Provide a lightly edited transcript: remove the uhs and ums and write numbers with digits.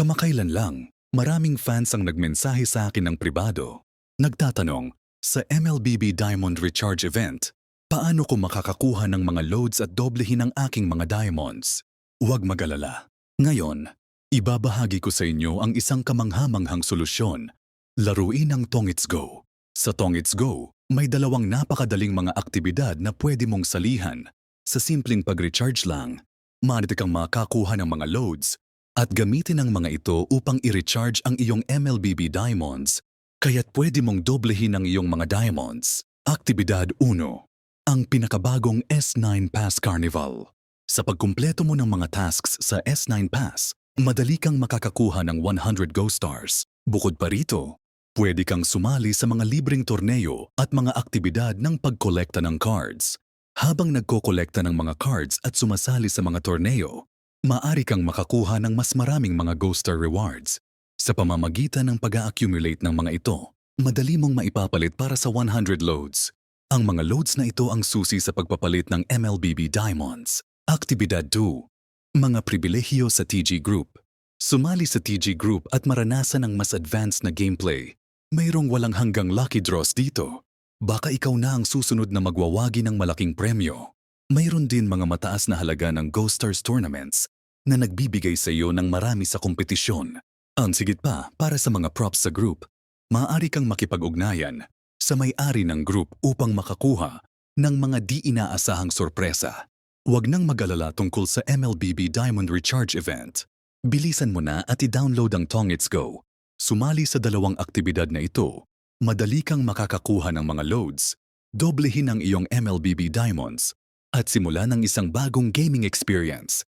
Kamakailan lang, maraming fans ang nagmensahe sa akin ng pribado. Nagtatanong, sa MLBB Diamond Recharge Event, paano ko makakakuha ng mga loads at doblehin ang aking mga diamonds? Huwag mag-alala. Ngayon, ibabahagi ko sa inyo ang isang kamanghamanghang solusyon. Laruin ang Tongits Go. Sa Tongits Go, may dalawang napakadaling mga aktibidad na pwede mong salihan. Sa simpleng pag-recharge lang, maaari kang makakuha ng mga loads at gamitin ang mga ito upang i-recharge ang iyong MLBB Diamonds, kaya't pwede mong doblehin ang iyong mga diamonds. Aktibidad 1. Ang pinakabagong S9 Pass Carnival. Sa pagkumpleto mo ng mga tasks sa S9 Pass, madali kang makakakuha ng 100 Go Stars. Bukod pa rito, pwede kang sumali sa mga libreng torneo at mga aktibidad ng pagkolekta ng cards. Habang nagkokolekta ng mga cards at sumasali sa mga torneo, maaari kang makakuha ng mas maraming mga Go Star rewards. Sa pamamagitan ng pag-a-accumulate ng mga ito, madali mong maipapalit para sa 100 loads. Ang mga loads na ito ang susi sa pagpapalit ng MLBB Diamonds. Aktibidad 2. Mga pribilehiyo sa TG Group. Sumali sa TG Group at maranasan ang mas advanced na gameplay. Mayroong walang hanggang lucky draws dito. Baka ikaw na ang susunod na magwawagi ng malaking premyo. Mayroon din mga mataas na halaga ng Go Stars tournaments na nagbibigay sa iyo ng marami sa kompetisyon. Ang sigit pa para sa mga props sa group, maaari kang makipag-ugnayan sa may-ari ng group upang makakuha ng mga di inaasahang sorpresa. Huwag nang mag-alala tungkol sa MLBB Diamond Recharge Event. Bilisan mo na at i-download ang Tongits Go. Sumali sa dalawang aktibidad na ito. Madali kang makakakuha ng mga loads, doblehin ang iyong MLBB Diamonds, at simula ng isang bagong gaming experience.